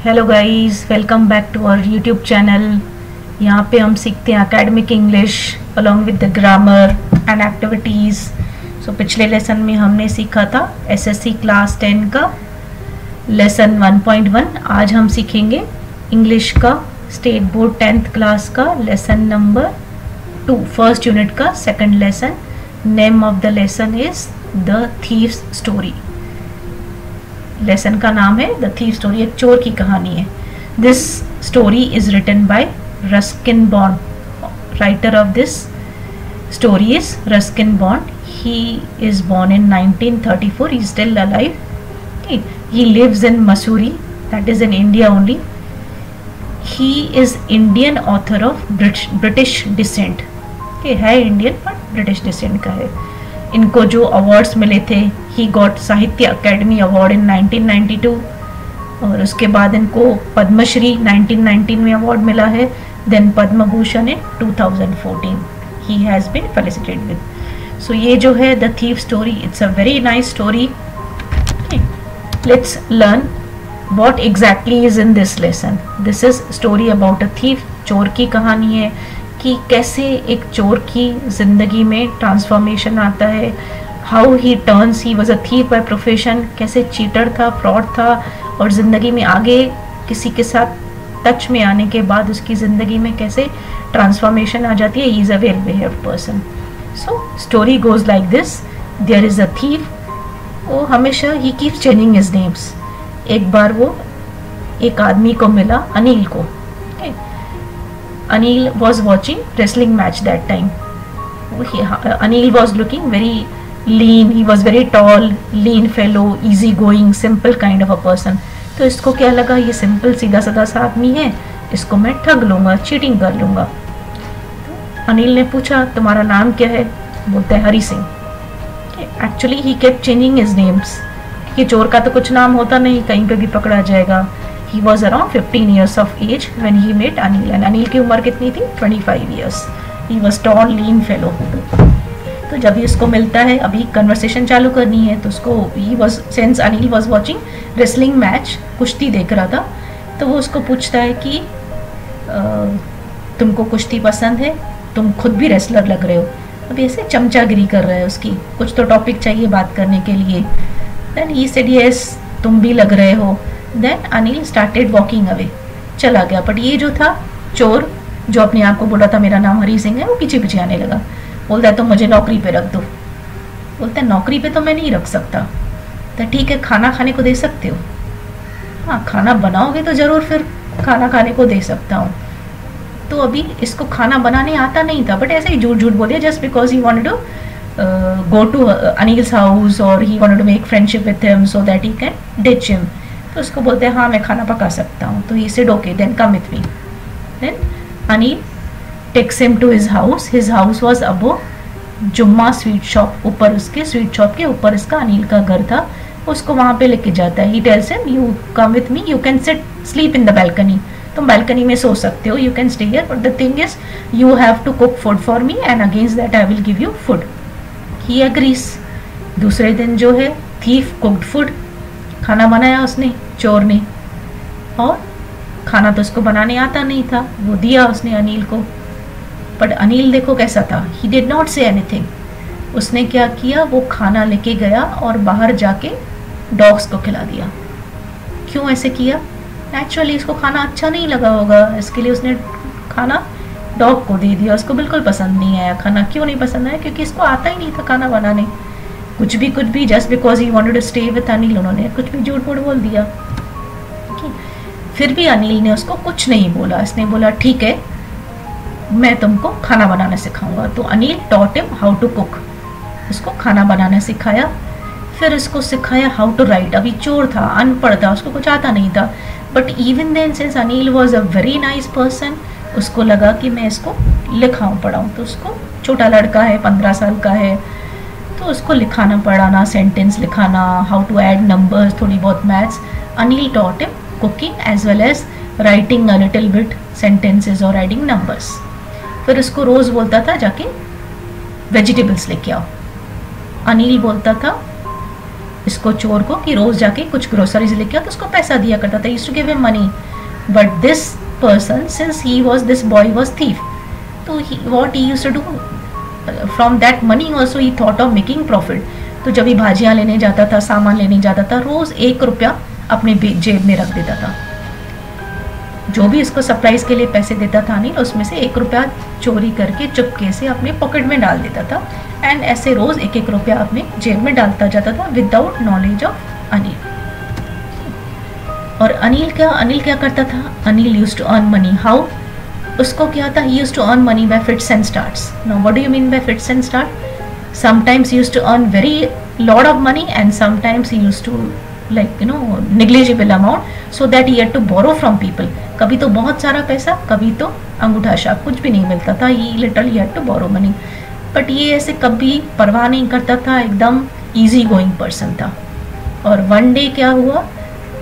Hello guys, welcome back to our YouTube channel. यहाँ पे हम सीखते हैं academic English along with the grammar and activities. So पिछले लेसन में हमने सीखा था एसएससी क्लास 10 का लेसन 1.1। आज हम सीखेंगे इंग्लिश का स्टेट बोर्ड 10th क्लास का लेसन नंबर 2, फर्स्ट यूनिट का second lesson. Name of the lesson is the thieves story. Lesson का नाम है द थीव स्टोरी, एक चोर की कहानी है। This story is written by Ruskin Bond. Writer of this story is Ruskin Bond. He is born in 1934. he is still alive. Okay. He lives in Mussoorie, that is in India only. He is Indian author of British descent. Okay, है Indian but British decent का है। इनको जो awards मिले थे, he got साहित्य academy award in 1992 और उसके बाद इनको पद्मश्री 1919 में अवार्ड मिला है। देन पद्म भूषण इन 2014 ही has been felicitated with. So ये जो है the thief story, it's a very nice story. Let's learn what exactly is in this lesson. This is story about a thief. चोर की कहानी है कि कैसे एक चोर की ज़िंदगी में ट्रांसफॉर्मेशन आता है। How he turns, he was a thief by profession. कैसे चीटर था, फ्रॉड था और ज़िंदगी में आगे किसी के साथ टच में आने के बाद उसकी ज़िंदगी में कैसे ट्रांसफॉर्मेशन आ जाती है। He is a well behaved person. So story goes like this. There is a thief. वो हमेशा ही कीप्स चेंजिंग हिज नेम्स। एक बार वो एक आदमी को मिला, अनिल को। Anil was watching wrestling match that time. Anil was looking very lean. He was very tall, lean fellow, easy going, simple kind of a person. तो इसको क्या लगा, ये सिंपल सीधा साधा सा आदमी है, इसको मैं ठग लूँगा, चीटिंग कर लूँगा। तो अनिल ने पूछा तुम्हारा नाम क्या है? बोलता है Hari Singh. Actually he kept changing his names. ये चोर का तो कुछ नाम होता नहीं, कहीं पे भी पकड़ा जाएगा। He was around 15 years of age when he met Anil. And Anil की उम्र कितनी थी? 25 years. He was tall, lean fellow. तो जब इसको मिलता है, अभी कन्वर्सेशन चालू करनी है, तो उसको since Anil was watching wrestling match, कुश्ती देख रहा था, तो वो उसको पूछता है कि तुमको कुश्ती पसंद है, तुम खुद भी रेसलर लग रहे हो। अभी ऐसे चमचागिरी कर रहा है उसकी, कुछ तो टॉपिक चाहिए बात करने के लिए। Then he said yes, तुम भी लग रहे हो। Then Anil started walking away, चला गया। बट ये जो था चोर, जो अपने आप को बोला था मेरा नाम हरी सिंह है, वो पीछे पीछे आने लगा। बोलता है तो मुझे नौकरी पे रख दो। बोलता है नौकरी पे तो मैं नहीं रख सकता। तो ठीक है, खाना खाने को दे सकते हो? हाँ, खाना बनाओगे तो ज़रूर फिर खाना खाने को दे सकता हूँ। तो अभी इसको खाना बनाने आता नहीं था, बट ऐसे ही झूठ झूठ बोल दिया, just because he wanted to go to Anil's house और he wanted to make friendship with him so that he can ditch him. तो उसको बोलते हैं हाँ मैं खाना पका सकता हूँ। तो he said okay then come with me. Then Anil takes him to his house. His house was above Jumma sweet shop. ऊपर उसके स्वीट शॉप के ऊपर इसका अनिल का घर था। उसको वहाँ पे लेके जाता है। He tells him you come with me, you can sit sleep in the balcony. तुम बैल्कनी में सो सकते हो, you can stay here, but the thing is you have to cook food for me and against that I will give you food. He agrees. दूसरे दिन जो है thief cooked food, खाना बनाया उसने, चोर ने। और खाना तो उसको बनाने आता नहीं था, वो दिया उसने अनिल को। बट अनिल देखो कैसा था, he did not say anything. उसने क्या किया, वो खाना लेके गया और बाहर जाके डॉग्स को खिला दिया। क्यों ऐसे किया? नेचुरली इसको खाना अच्छा नहीं लगा होगा, इसके लिए उसने खाना डॉग को दे दिया। उसको बिल्कुल पसंद नहीं आया खाना। क्यों नहीं पसंद आया? क्योंकि इसको आता ही नहीं था खाना बनाने। कुछ भी just because he wanted to stay with Anil, उन्होंने कुछ भी झूठ मूठ बोल दिया। फिर भी अनिल ने उसको कुछ नहीं बोला। इसने बोला ठीक है, मैं तुमको खाना बनाना सिखाऊंगा। तो Anil taught him how to cook. उसको खाना बनाना सिखाया। फिर उसको सिखाया हाउ टू राइट। अभी चोर था, अनपढ़ था, उसको कुछ आता नहीं था। But even then since Anil was a very nice person, उसको लगा कि मैं इसको लिखाऊँ पढ़ाऊँ। तो उसको छोटा लड़का है, 15 साल का है, तो उसको लिखाना पढ़ाना, सेंटेंस लिखाना, हाउ टू ऐड नंबर्स, थोड़ी बहुत maths. Anil taught him cooking as well as writing a little bit sentences और एडिंग नंबर्स। फिर उसको रोज़ बोलता था जाके वेजिटेबल्स लेके आओ। अनिल बोलता था इसको चोर को कि रोज जाके कुछ ग्रोसरीज लेके आओ, तो उसको पैसा दिया करता था, used to give him money. But this person, since he was, this boy was thief, तो what he used to do, from that money also he thought of making profit. तो जब ही भाजियाँ लेने जाता था, सामान लेने जाता था, रोज 1 रुपया अपने जेब में रख देता था. जो भी इसको सरप्राइज के लिए पैसे देता था अनिल, उसमें से 1 रुपया चोरी करके चुपके से अपने पॉकेट में डाल देता था. एंड ऐसे रोज 1-1 रुपया अपने जेब में डालता जाता था विदाउट नॉलेज ऑफ अनिल. और अनिल क्या करता था, Anil used to earn money. How? उसको क्या था, he used to earn money by fits and starts. Now what do you mean by fits and start? Sometimes he used to earn very lot of money and sometimes he used to like negligible amount, so that he had to borrow from people. कभी तो बहुत सारा पैसा, कभी तो अंगूठा छाप, कुछ भी नहीं मिलता था. he literally had to borrow money. But ये ऐसे कभी परवाह नहीं करता था, एकदम easy going person था. और वन डे क्या हुआ,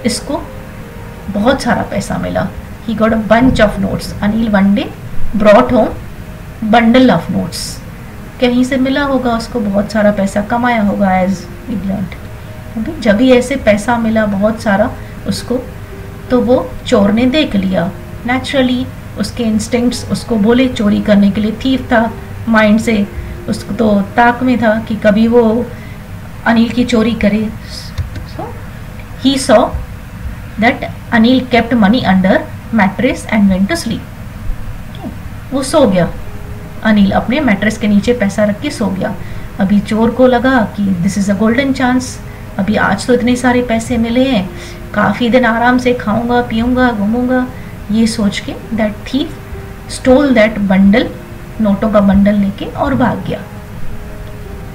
इसको बहुत सारा पैसा मिला. he got a bunch of notes. Anil one day brought home bundle of notes. कहीं से मिला होगा उसको बहुत सारा पैसा, कमाया होगा as we learned. जब भी ऐसे पैसा मिला बहुत सारा उसको, तो वो चोर ने देख लिया. नेचुरली उसके इंस्टिंक्ट्स उसको बोले चोरी करने के लिए. थीफ था माइंड से, उसको तो ताक में था कि कभी वो अनिल की चोरी करे. So he saw that Anil kept money under mattress and went to sleep. वो सो गया, अनिल अपने मैट्रेस के नीचे पैसा रख के सो गया. अभी चोर को लगा कि this is a golden chance, अभी आज तो इतने सारे पैसे मिले हैं, काफ़ी दिन आराम से खाऊंगा पीऊंगा घूमूंगा. ये सोच के that thief stole that bundle, नोटों का बंडल लेके और भाग गया.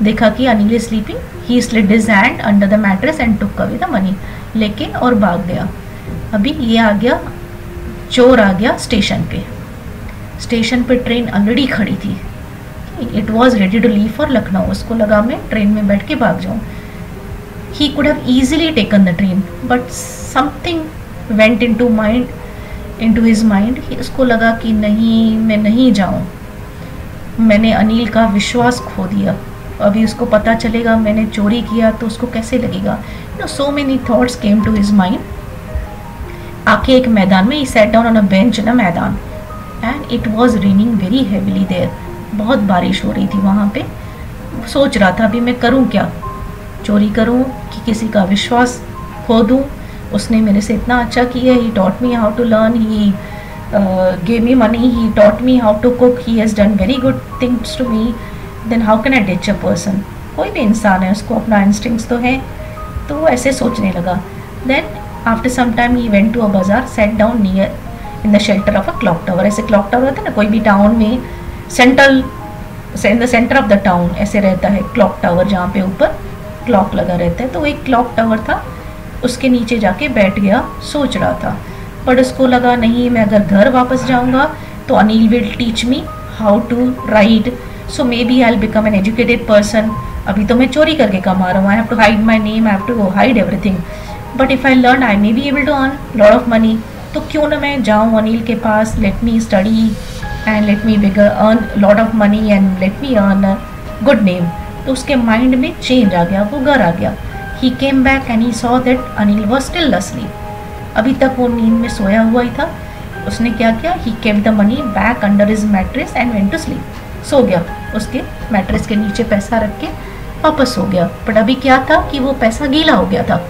देखा कि Anil is sleeping, he slid his hand under the mattress and took away the money, लेके और भाग गया. अभी ये आ गया, चोर आ गया स्टेशन पे. स्टेशन पे ट्रेन ऑलरेडी खड़ी थी. It was ready to leave for Lucknow. उसको लगा मैं ट्रेन में बैठ के भाग जाऊँ. He could have easily taken the train, but something went into his mind. उसको लगा कि नहीं, मैं नहीं जाऊँ, मैंने अनिल का विश्वास खो दिया. अभी उसको पता चलेगा मैंने चोरी किया तो उसको कैसे लगेगा. So many thoughts came to his mind. आके एक मैदान में, he sat down on a bench in a मैदान, and it was raining very heavily there. बहुत बारिश हो रही थी वहाँ पे. सोच रहा था अभी मैं करूँ क्या, चोरी करूं कि किसी का विश्वास खो दूं. उसने मेरे से इतना अच्छा किया. He taught me how to learn, he gave me money, he taught me how to cook, he has done very good things to me. Then how can I ditch a person. कोई भी इंसान है, उसको अपना instincts तो है. तो वो ऐसे सोचने लगा. Then after some time he went to a bazaar, sat down near in the shelter of a clock tower. ऐसे क्लॉक टावर होता है ना कोई भी टाउन में, in the centre of the town ऐसे रहता है क्लॉक टावर, जहाँ पे ऊपर क्लॉक लगा रहता है. तो एक क्लॉक टावर था, उसके नीचे जाके बैठ गया, सोच रहा था. बट उसको लगा नहीं, मैं अगर घर वापस जाऊंगा तो Anil will teach me how to write, so may be I will become an educated person. अभी तो मैं चोरी करके कमा रहा हूँ, I have to hide my name, I have to hide everything. But if I learn I may be able to earn lot of money. तो क्यों ना मैं जाऊँ अनिल के पास, let me study and let me earn lot of money and let me earn a good name. तो उसके mind में चेंज आ गया, वो घर आ गया. He came back and he saw that Anil was still asleep. अभी तक वो नींद में सोया हुआ ही था. उसने क्या किया, he kept the money back under his mattress and went to sleep. सो गया, उसके मैट्रेस के नीचे पैसा रख के वापस सो गया. बट अभी क्या था कि वो पैसा गीला हो गया था.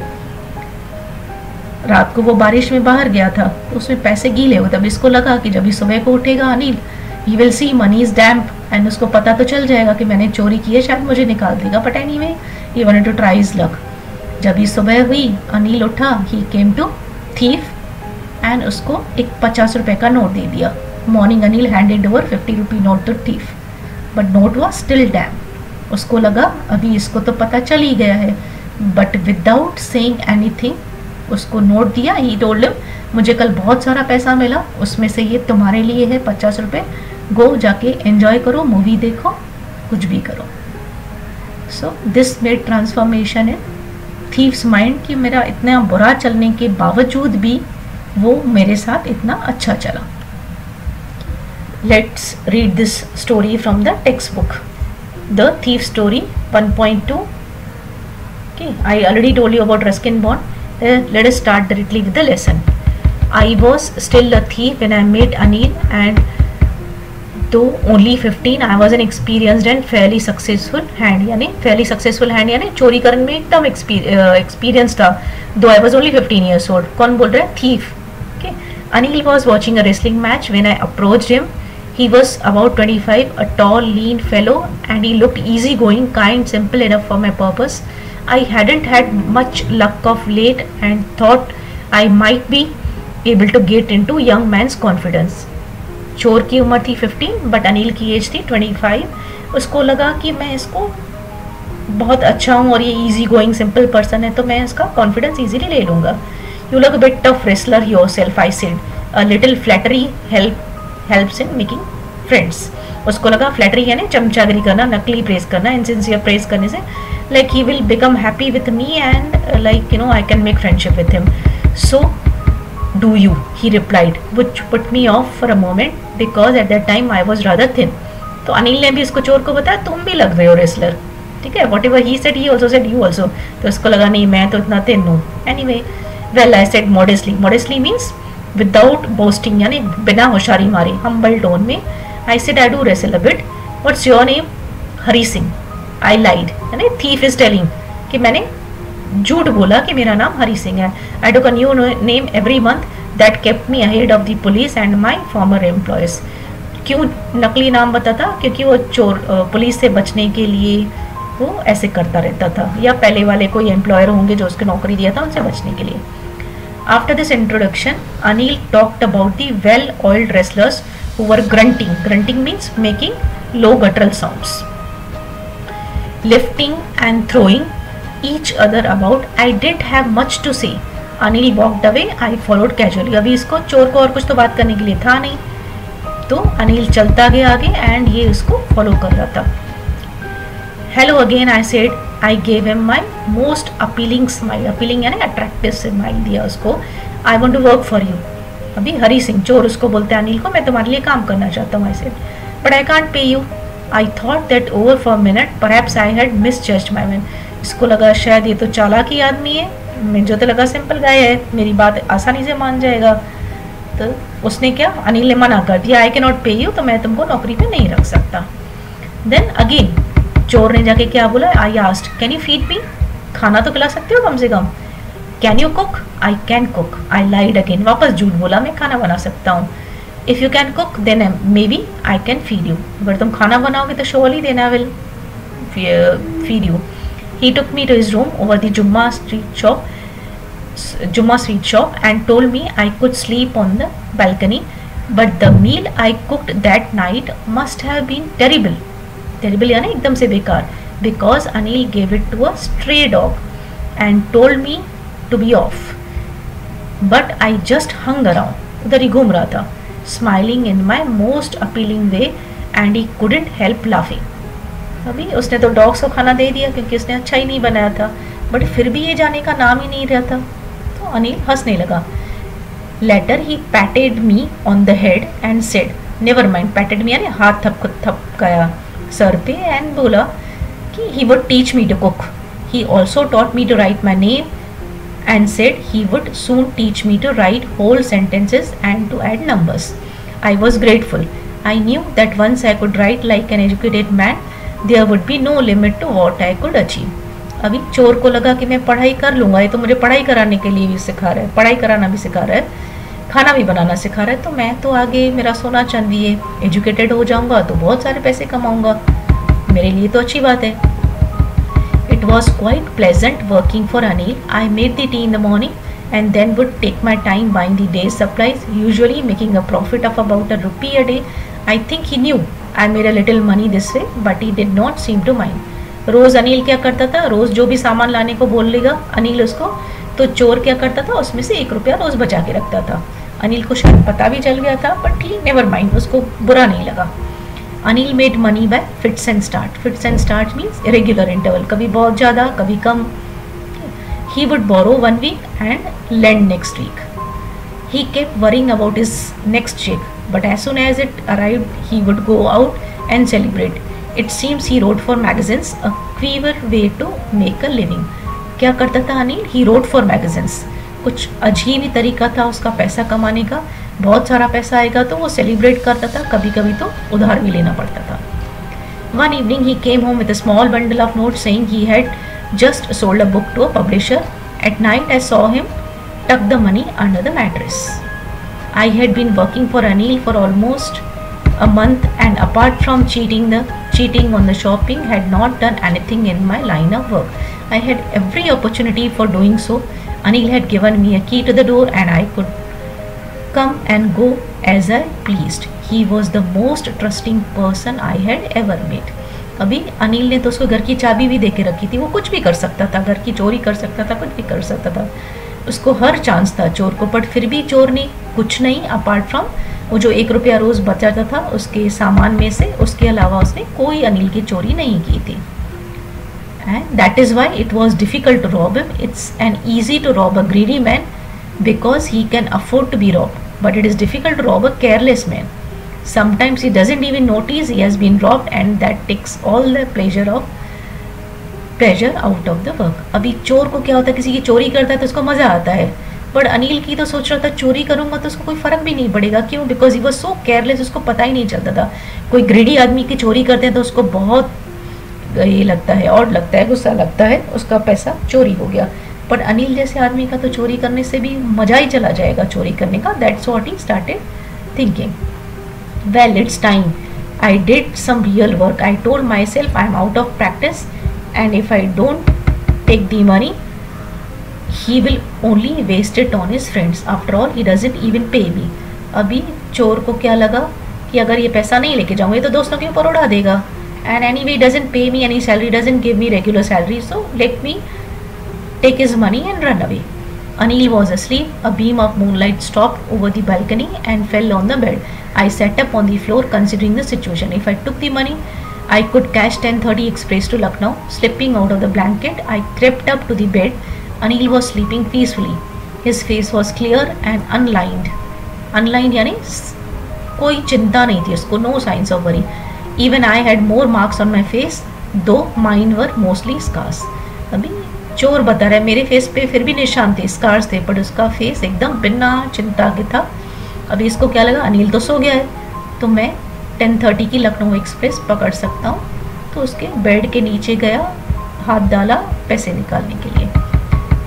रात को वो बारिश में बाहर गया था, तो उसमें पैसे गीले हो. तब इसको लगा कि जब भी सुबह को उठेगा Anil, he will see money is damp, and उसको पता तो चल जाएगा कि मैंने चोरी की है, शायद मुझे निकाल देगा. But anyway he wanted to try his luck. जब ही सुबह हुई, अनिल उठा, he came to thief and उसको एक 50 रुपए का नोट दे दिया. Morning Anil handed over 50 rupee note to thief, but note was still damp. उसको लगा अभी इसको तो पता चल ही गया है. बट विदाउट सेइंग एनीथिंग उसको नोट दिया. ही टोल्ड हिम, मुझे कल बहुत सारा पैसा मिला, उसमें से ये तुम्हारे लिए है 50 रुपये, गो जाके एंजॉय करो, मूवी देखो, कुछ भी करो. So this made transformation in thieves mind कि मेरा इतना बुरा चलने के बावजूद भी वो मेरे साथ इतना अच्छा चला. Let's read this story from the text book. The thief story 1.2 Okay, I already told you about Ruskin Bond. Let us start directly with the lesson. I was still a thief when I met Anil, and though only 15, I was an experienced and fairly successful hand. यानी fairly successful hand यानी चोरी करने में एकदम experience था. Though I was only 15 years old. कौन बोल रहा है? Thief. Okay. Anil was watching a wrestling match when I approached him. He was about 25, a tall, lean fellow, and he looked easygoing, kind, simple enough for my purpose. I hadn't had much luck of late and thought I might be able to get into young man's confidence. चोर की उम्र थी 15, but Anil की as थी 25. उसको लगा कि मैं इसको बहुत अच्छा हूँ और ये इजी गोइंग सिंपल पर्सन है, तो मैं इसका कॉन्फिडेंस इजीली ले लूँगा. You look a bit tough wrestler yourself, I said. A little flattery helps in making friends. उसको लगा फ्लैटरी यानी चमचागिरी करना, नकली प्रेज करना, इनसिंसियर प्रेज करने से like he will become happy with me and like you know I can make friendship with him. So do you, he replied, which put me off for a moment because at that time I was rather thin. तो अनिल ने भी इसको चोर को बताया तुम भी लग रहे हो रेसलर. ठीक है, whatever he said he also said you also. तो इसको लगा नहीं मैं तो इतना थिन हूँ. Anyway, well I said modestly. Modestly means without boasting यानी बिना होशियारी मारे, हम्बल टोन में. I said I do wrestle a bit. What's your name? Hari Singh. I lied यानी थीफ इज टेलिंग कि मैंने झूठ बोला कि मेरा नाम हरी सिंह है. I took a new name every month that kept me ahead of the police and my former employers. क्यों नकली नाम बताता? क्योंकि वो चोर पुलिस से बचने के लिए वो ऐसे करता रहता था, या पहले वाले कोई एम्प्लॉयर होंगे जो उसको नौकरी दिया था उनसे बचने के लिए. After this introduction Anil talked about the well oiled wrestlers who were grunting. Grunting means making low guttural sounds, lifting and throwing each other about. I didn't have much to say. Anil walked away. I followed casually. अभी इसको चोर को और कुछ तो बात करने के लिए था नहीं, तो अनिल चलता गया आगे एंड ये उसको फॉलो कर रहा था. Hello again I said. I gave him my most appealing smile. Appealing यानी अट्रैक्टिव स्माइल दिया उसको. I want to work for you. अभी हरी सिंह चोर उसको बोलते हैं अनिल को मैं तुम्हारे लिए काम करना चाहता हूँ. I said but I can't pay you. I thought that over for a minute perhaps I had misjudged my man. इसको लगा शायद ये तो चालाकी आदमी है, मुझे तो लगा सिंपल गाय है, मेरी बात आसानी से मान जाएगा. तो उसने क्या, अनिल ने मना कर दिया. आई कैन नॉट पे यू, तो मैं तुमको नौकरी पे नहीं रख सकता. देन अगेन चोर ने जाके क्या बोला? I asked can you feed me? खाना तो खिला सकते हो कम से कम. Can you cook? I can cook. I lied again. वापस झूठ बोला, मैं खाना बना सकता हूँ. If you can cook then may be I can feed you. अगर तुम खाना बनाओगे तो surely then I will feed you. He took me to his room over the Jumma Street shop and told me I could sleep on the balcony, but the meal I cooked that night must have been terrible. Terrible यानी एकदम से बेकार. Because Anil gave it to a stray dog and told me to be off. But I just hung around. उधर ही घूम रहा था, smiling in my most appealing way, and he couldn't help laughing. अभी उसने तो डॉग्स को खाना दे दिया क्योंकि उसने अच्छा ही नहीं बनाया था, बट फिर भी ये जाने का नाम ही नहीं रहता. तो अनिल हंसने लगा. Later he patted me on the head and said never mind. Patted me यानी हाथ थपकाया सर पे एंड बोला कि he would teach me to cook. He also taught me to write my name and said he would soon teach me to write whole sentences and to add numbers. I was grateful. I knew that once I could write like an educated man there would be no limit to what I could achieve. अभी चोर को लगा कि मैं पढ़ाई कर लूँगा, ये तो मुझे पढ़ाई कराने के लिए भी सिखा रहा है, पढ़ाई कराना भी सिखा रहा है, खाना भी बनाना सिखा रहा है, तो मैं तो आगे मेरा सोना चांदी है, एजुकेटेड हो जाऊँगा तो बहुत सारे पैसे कमाऊँगा, मेरे लिए तो अच्छी बात है. It was quite pleasant working for Anil. I made the tea in the morning and then would take my time buying the day's supplies, usually making a profit of about ₹1 a day. I think he knew I made a little money this way, but he did not seem to mind. रोज़ अनिल क्या करता था, रोज़ जो भी सामान लाने को बोल लेगा अनिल उसको, तो चोर क्या करता था उसमें से ₹1 रोज़ बचा के रखता था. अनिल को शायद पता भी चल गया था, बट ही नेवर माइंड, उसको बुरा नहीं लगा. Anil made money by fits and start. Fits and start means irregular interval, कभी बहुत ज़्यादा कभी कम. He would borrow 1 week and lend next week. He kept worrying about his next check, but as soon as it arrived, he would go out and celebrate. It seems he wrote for magazines, a clever way to make a living. क्या करता था Anil? He wrote for magazines. कुछ अजीब ही तरीका था उसका पैसा कमाने का। बहुत सारा पैसा आएगा तो वो सेलिब्रेट करता था, कभी कभी तो उधार भी लेना पड़ता था। One evening he came home with a small bundle of notes saying he had just sold a book to a publisher. At night I saw him tuck the money under the mattress. I had been working for Anil for almost a month, and apart from cheating on the shopping, had not done anything in my line of work. I had every opportunity for doing so. Anil had given me a key to the door and I could come and go as I pleased. He was the most trusting person I had ever met. अभी अनिल ने तो उसको घर की चाबी भी दे के रखी थी, वो कुछ भी कर सकता था, घर की चोरी कर सकता था, कुछ भी कर सकता था, उसको हर चांस था चोर को। बट फिर भी चोर ने कुछ नहीं, अपार्ट फ्रॉम वो जो 1 रुपया रोज बचाता था उसके सामान में से, उसके अलावा उसने कोई अनिल की चोरी नहीं की थी। And that is why it was difficult to rob him. It's an easy to rob a greedy man because he can afford to be robbed, but it is difficult to rob a careless man. Sometimes he doesn't even notice he has been robbed, and that takes all the pleasure out of the work. अभी चोर को क्या होता है, किसी की चोरी करता है तो उसको मजा आता है, बट अनिल की तो सोच रहा था चोरी करूंगा तो उसको कोई फर्क भी नहीं पड़ेगा। क्यों? Because he was so careless, उसको पता ही नहीं चलता था। कोई ग्रीडी आदमी की चोरी करते हैं तो उसको बहुत ये लगता है, और लगता है, गुस्सा लगता है, उसका पैसा चोरी हो गया। पर अनिल जैसे आदमी का तो चोरी करने से भी मजा ही चला जाएगा चोरी करने का। That's what he started thinking. Well, it's time I did some real work. I told myself I am out of practice and if I don't take the money he will only waste it on his friends. After all, he doesn't even pay me. अभी चोर को क्या लगा कि अगर ये पैसा नहीं लेके जाऊंगा तो दोस्तों के ऊपर उड़ा देगा। And anyway, doesn't pay me any salary, doesn't give me regular salary, so let me take his money and run away. Anil was asleep. A beam of moonlight stopped over the balcony and fell on the bed. I sat up on the floor considering the situation. If I took the money, I could catch 10:30 express to Lucknow. Slipping out of the blanket, I crept up to the bed. Anil was sleeping peacefully. His face was clear and unlined. Unlined यानी कोई चिंता नहीं थी उसको, no signs of worry. Even I had more marks on my face, though mine were mostly scars. अभी चोर बता रहा है मेरे फेस पे फिर भी निशान थे, स्कार्स थे, बट उसका फेस एकदम बिना चिंता के था। अभी इसको क्या लगा, अनिल तो सो गया है तो मैं 10:30 की लखनऊ एक्सप्रेस पकड़ सकता हूँ। तो उसके बेड के नीचे गया, हाथ डाला पैसे निकालने के लिए।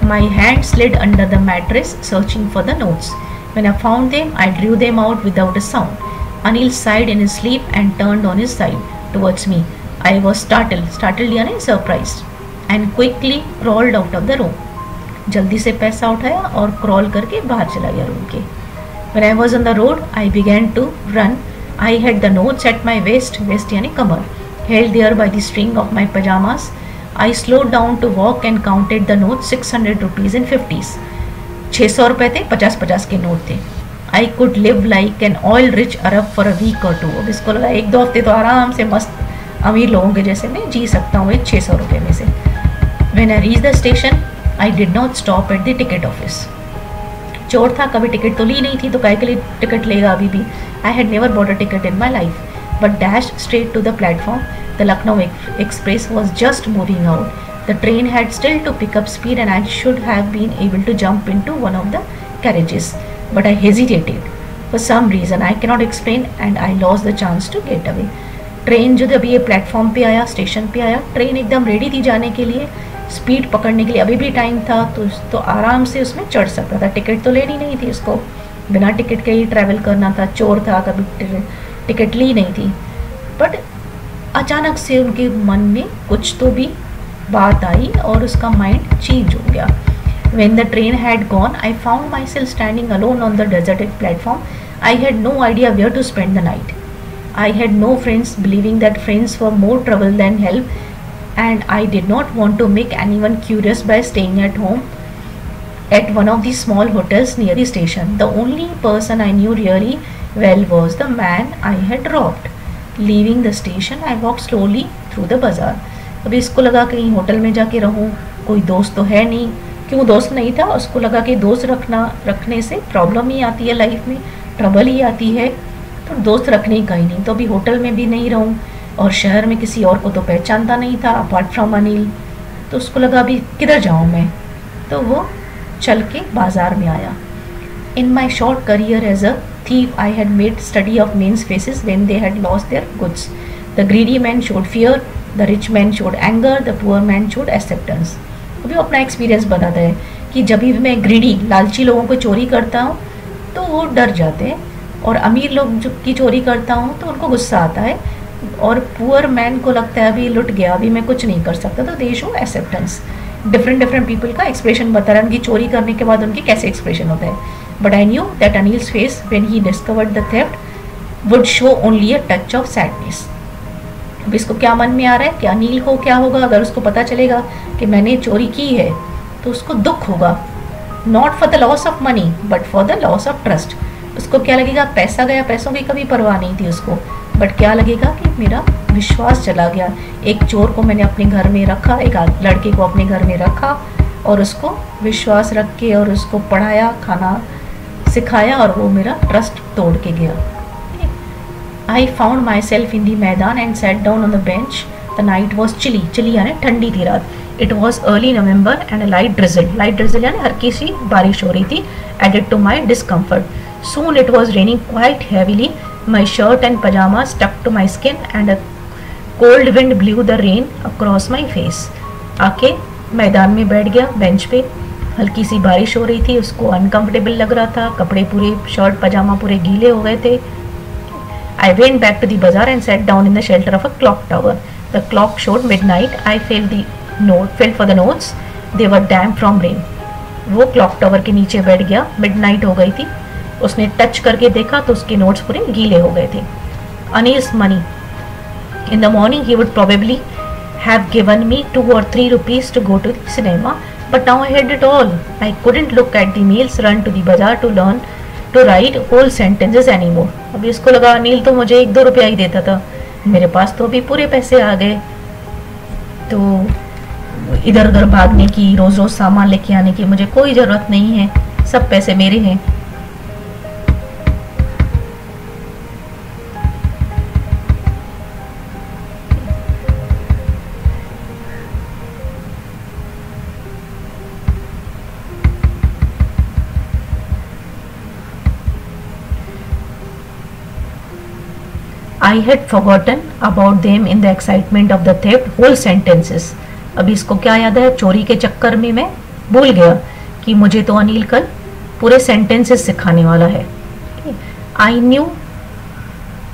My hand slid under the mattress, searching for the notes. When I found them, I drew them out without a sound. Anil sighed in his sleep and turned on his side towards me. I was startled यानी surprised, and quickly crawled out of the room. जल्दी से पैसा उठाया और crawl करके बाहर चला गया रूम के। When I was on the road, I began to run. I had the notes at my waist यानी कमर, held there by the string of my pajamas. I slowed down to walk and counted the notes, 600 rupees in 50s. 600 रुपए थे, 50-50 के note थे। I could live like an oil rich Arab for a week or two. अब इसको लगा 1-2 हफ्ते तो आराम से मस्त अमीर लोगों के जैसे मैं जी सकता हूँ 600 रुपए में से। When I reached the station, I did not stop at the ticket office. चोर था, कभी टिकट तो ली नहीं थी, तो काहे के लिए टिकट लेगा अभी भी। I had never bought a ticket in my life, but dashed straight to the platform. The Lucknow Express was just moving out. The train had still to pick up speed and I should have been able to jump into one of the carriages. But I hesitated. For some reason I cannot explain and I lost the chance to get away. Train जो जब ये platform पे आया, station पे आया, train एकदम ready थी जाने के लिए, स्पीड पकड़ने के लिए, अभी भी टाइम था तो आराम से उसमें चढ़ सकता था। टिकट तो लेनी नहीं थी उसको, बिना टिकट के ही ट्रैवल करना था। चोर था, कभी टिकट ली नहीं थी। बट अचानक से उनके मन में कुछ तो भी बात आई और उसका माइंड चेंज हो गया। When the train had gone, I found myself standing alone on the deserted platform. I had no idea where to spend the night. I had no friends, believing that friends were more trouble than help, and I did not want to make anyone curious by staying at home at one of the small hotels near the station. The only person I knew really well was the man I had robbed. Leaving the station, I walked slowly through the bazaar. अभी इसको लगा कहीं hotel में जाके रहूं, कोई दोस्त तो है नहीं। क्यों दोस्त नहीं था? उसको लगा कि दोस्त रखने से प्रॉब्लम ही आती है, लाइफ में ट्रबल ही आती है, तो दोस्त रखने का ही नहीं। तो अभी होटल में भी नहीं रहूं और शहर में किसी और को तो पहचानता नहीं था अपार्ट फ्रॉम अनिल। तो उसको लगा अभी किधर जाऊँ मैं, तो वो चल के बाज़ार में आया। In my short career as a thief I had made study of men's faces when they had lost their goods. The greedy man showed fear, the rich man showed anger, the poor man showed acceptance. अभी अपना experience बताता है कि जब भी मैं greedy लालची लोगों को चोरी करता हूँ तो वो डर जाते हैं, और अमीर लोग जो की चोरी करता हूँ तो उनको गुस्सा आता है, और पुअर मैन को लगता है अभी लुट गया, अभी मैं कुछ नहीं कर सकता, तो दे शो एक्सेप्टेंस। डिफरेंट पीपल का एक्सप्रेशन बता रहा है, उनकी चोरी करने के बाद उनके कैसे एक्सप्रेशन होता है। But I knew that Anil's face when he discovered the theft would show only a touch of sadness. अब इसको क्या मन में आ रहा है कि अनिल को क्या होगा अगर उसको पता चलेगा कि मैंने चोरी की है, तो उसको दुख होगा, not for the loss of money but for the loss of trust. उसको क्या लगेगा, पैसा गया, पैसों की कभी परवाह नहीं थी उसको, बट क्या लगेगा कि मेरा विश्वास चला गया। एक चोर को मैंने अपने घर में रखा, एक लड़के को अपने घर में रखा, और उसको विश्वास रख के और उसको पढ़ाया, खाना सिखाया, और वो मेरा ट्रस्ट तोड़ के गया। I found my self in the maidan and set down on the bench. The night was chilly, chilly यानी ठंडी थी रात। It was early November and light drizzle, light drizzle यानी हल्की सी बारिश हो रही थी, added to my discomfort. Soon it was raining quite heavily, my shirt and pyjama stuck to my skin and a cold wind blew the rain across my face. आके मैदान में बैठ गया बेंच पे, हल्की सी बारिश हो रही थी, उसको अनकंफर्टेबल लग रहा था, कपड़े पूरे शर्ट पजामा पूरे गीले हो गए थे। I went back to the bazaar and set down in the shelter of a clock tower. The clock showed midnight. I felt for the notes, they were damp from rain. वो क्लॉक टावर के नीचे बैठ गया, midnight हो गई थी, उसने touch करके देखा तो उसके नोट्स पूरे गीले हो गए थे। Anil's money, in the morning he would probably have given me 2 or 3 rupees to go to the cinema, but now I had it all. I couldn't look at the meals, run to the bazaar to learn to write whole sentences anymore. अभी इसको लगा अनिल तो मुझे 1-2 रुपया ही देता था, मेरे पास तो अभी पूरे पैसे आ गए, तो इधर उधर भागने की, रोज रोज सामान लेके आने की मुझे कोई ज़रूरत नहीं है, सब पैसे मेरे हैं। I had forgotten about them in the excitement of the theft, whole sentences. अभी इसको क्या याद है, चोरी के चक्कर में मैं भूल गया कि मुझे तो अनिल कल पूरे सेंटेंसेस सिखाने वाला है। I knew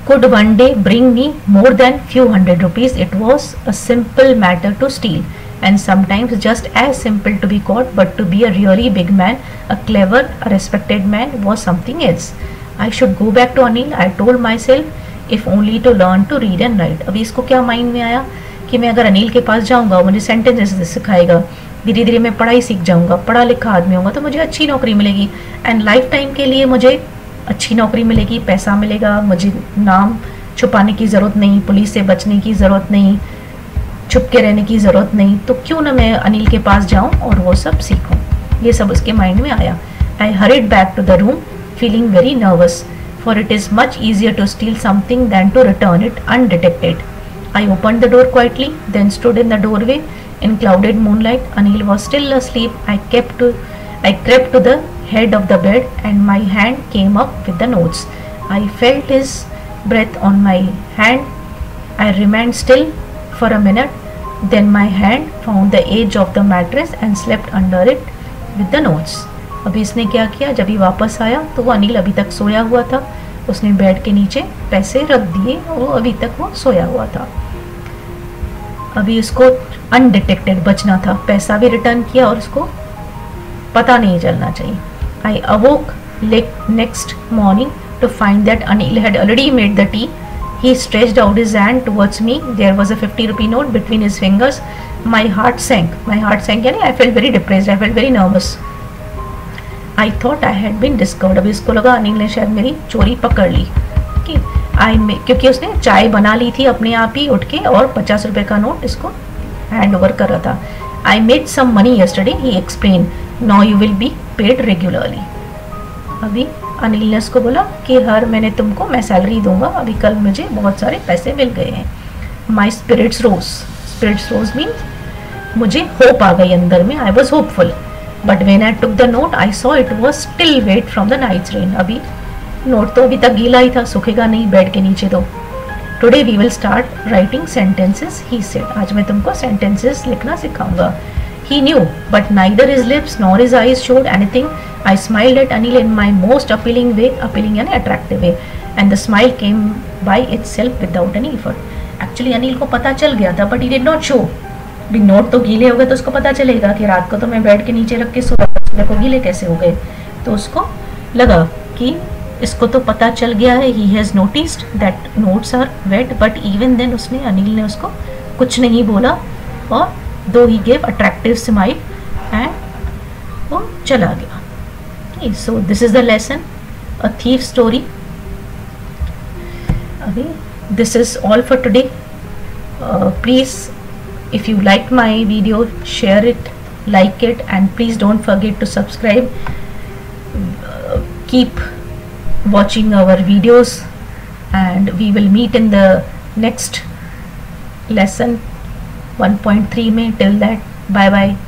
could one day bring me more than few hundred rupees. It was a simple matter to steal, and sometimes just as simple to be caught, but to be a really big man, a clever, a respected man was something else. I should go back to Anil, I told myself, if only to learn to read and write. अभी इसको क्या mind में आया कि मैं अगर अनिल के पास जाऊंगा, मुझे सेंटेंसेस सिखाएगा, धीरे धीरे मैं पढ़ाई सीख जाऊंगा, पढ़ा लिखा आदमी होगा तो मुझे अच्छी नौकरी मिलेगी, एंड लाइफ टाइम के लिए मुझे अच्छी नौकरी मिलेगी, पैसा मिलेगा, मुझे नाम छुपाने की ज़रूरत नहीं, पुलिस से बचने की ज़रूरत नहीं, छुप के रहने की ज़रूरत नहीं, तो क्यों ना मैं अनिल के पास जाऊँ और वो सब सीखूँ। ये सब उसके माइंड में आया। I hurried back to the room feeling very nervous, for it is much easier to steal something than to return it undetected. I opened the door quietly, then stood in the doorway in clouded moonlight. Anil was still asleep. I crept to the head of the bed and my hand came up with the notes. I felt his breath on my hand. I remained still for a minute. Then my hand found the edge of the mattress and slept under it with the notes. अभी इसने क्या किया, जब ही वापस आया तो वो अनिल अभी तक सोया हुआ था, उसने बेड के नीचे पैसे रख दिए और वो अभी तक वो सोया हुआ था। अभी उसको अनडिटेक्टेड बचना था, पैसा भी रिटर्न किया और उसको पता नहीं चलना चाहिए। I awoke next morning to find that Anil had already made the tea. He stretched out his hand towards me. There was a 50 rupee note between his fingers. My heart sank. My heart sank यानी I felt very depressed. I felt very nervous. I thought I had been discovered. अभी इसको लगा अनिल ने शायद मेरी चोरी पकड़ ली। क्योंकि उसने चाय बना ली थी अपने आप ही उठ के और 50 रुपए का नोट इसको हैंड ओवर कर रहा था। I made some money yesterday, he explained. Now you will be paid regularly. अभी अनिल ने उसको बोला कि हर महीने तुमको मैं सैलरी दूंगा, अभी कल मुझे बहुत सारे पैसे मिल गए हैं। माई स्पिरिट्स रोज मीन्स मुझे होप आ गई अंदर में, I was hopeful, but when I took the note I saw it was still wet from the night's rain. अभी नोट तो अभी तक गीला ही था, सूखेगा नहीं बेड के नीचे तो। Today we will start writing sentences he said, आज मैं तुमको सेंटेंसेस लिखना सिखाऊंगा। He knew, but neither his lips nor his eyes showed anything. I smiled at Anil in my most appealing way, appealing यानी attractive way, and the smile came by itself without any effort. Actually Anil को पता चल गया था, but he did not show. भी note तो गीले हो गए तो उसको पता चलेगा कि रात को तो मैं बेड के नीचे रख के सोया, देखो गीले कैसे हो गए। तो उसको लगा कि इसको तो पता चल गया है, he has noticed that notes are wet, but even then उसने, अनिल ने उसको कुछ नहीं बोला, और though he gave attractive smile and वो चला गया। Okay, so this is the lesson, a thief story. अभी this is all for today. Please, if you liked my video, share it, like it, and please don't forget to subscribe. Keep watching our videos, and we will meet in the next lesson 1.3 में. Till that, bye bye.